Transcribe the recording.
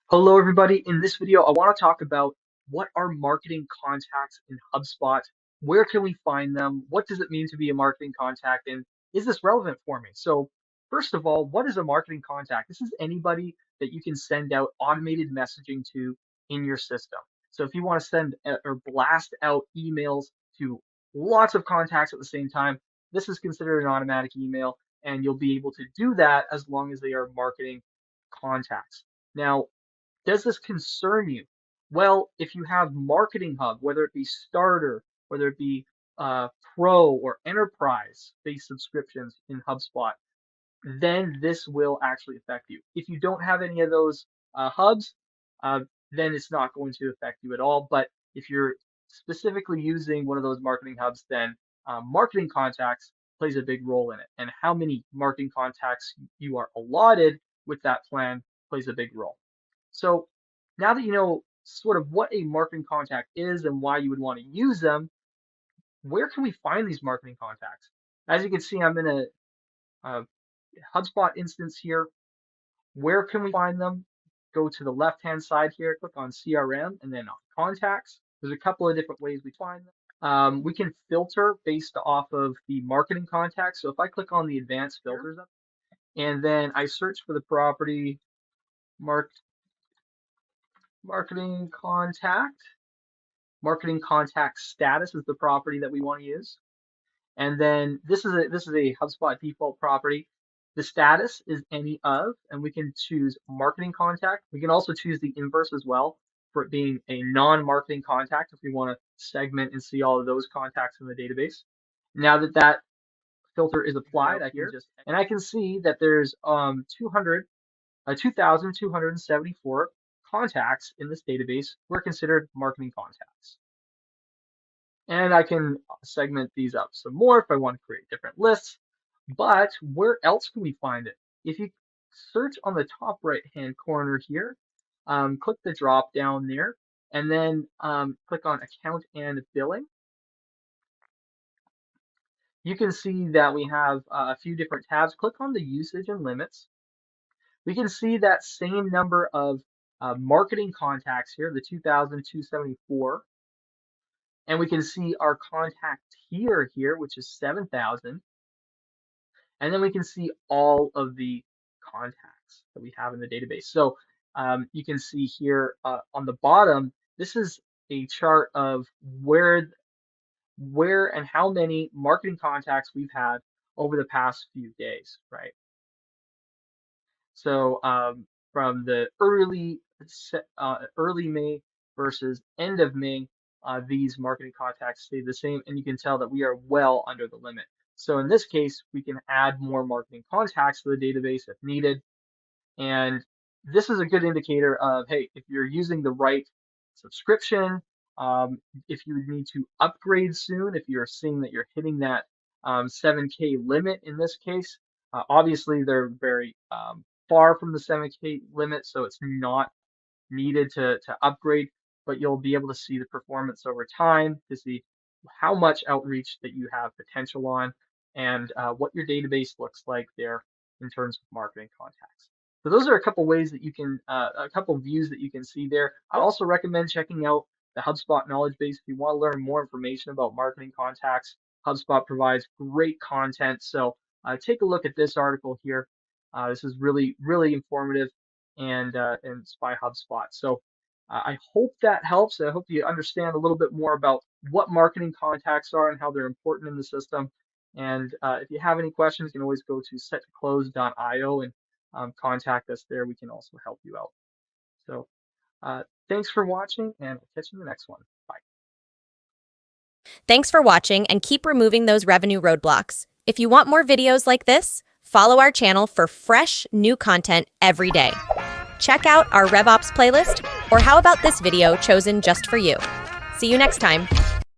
Hello, everybody. In this video, I want to talk about what are marketing contacts in HubSpot? Where can we find them? What does it mean to be a marketing contact? And is this relevant for me? So, first of all, what is a marketing contact? This is anybody that you can send out automated messaging to in your system. So, if you want to send or blast out emails to lots of contacts at the same time, this is considered an automatic email, and you'll be able to do that as long as they are marketing contacts. Now, does this concern you? Well, if you have Marketing Hub, whether it be Starter, whether it be Pro or Enterprise-based subscriptions in HubSpot, then this will actually affect you. If you don't have any of those hubs, uh, then it's not going to affect you at all. But if you're specifically using one of those marketing hubs, then marketing contacts plays a big role in it. And how many marketing contacts you are allotted with that plan plays a big role. So now that you know sort of what a marketing contact is and why you would want to use them, where can we find these marketing contacts? As you can see, I'm in a HubSpot instance here. Where can we find them? Go to the left-hand side here, click on CRM, and then on Contacts. There's a couple of different ways we find them. We can filter based off of the marketing contacts. So if I click on the advanced filters, and then I search for the property marketing contact status is the property that we want to use. And then this is a HubSpot default property. The status is any of, and we can choose marketing contact. We can also choose the inverse as well for it being a non-marketing contact if we want to segment and see all of those contacts in the database. Now that that filter is applied, I can see that there's 2,274 contacts in this database were considered marketing contacts. And I can segment these up some more if I want to create different lists. But where else can we find it? If you search on the top right-hand corner here, click the drop down there, and then click on Account and Billing. You can see that we have a few different tabs. Click on the Usage and Limits. We can see that same number of marketing contacts here, the 2,274. And we can see our contact tier here, which is 7,000. And then we can see all of the contacts that we have in the database. So you can see here on the bottom, this is a chart of where and how many marketing contacts we've had over the past few days, right? So from the early May versus end of May, these marketing contacts stay the same, and you can tell that we are well under the limit. So in this case, we can add more marketing contacts to the database if needed. And this is a good indicator of, hey, if you're using the right subscription, if you need to upgrade soon, if you're seeing that you're hitting that 7K limit in this case, obviously they're very far from the 7K limit, so it's not needed to upgrade, but you'll be able to see the performance over time to see how much outreach that you have potential on and what your database looks like there in terms of marketing contacts. So those are a couple ways that you can, a couple views that you can see there. I also recommend checking out the HubSpot knowledge base if you want to learn more information about marketing contacts. HubSpot provides great content, so take a look at this article here. This is really, really informative, and it's by HubSpot. So I hope that helps. I hope you understand a little bit more about what marketing contacts are and how they're important in the system. And if you have any questions, you can always go to settoclose.io and contact us there. We can also help you out. So thanks for watching, and I'll catch you in the next one. Bye. Thanks for watching, and keep removing those revenue roadblocks. If you want more videos like this, follow our channel for fresh, new content every day. Check out our RevOps playlist, or how about this video chosen just for you? See you next time.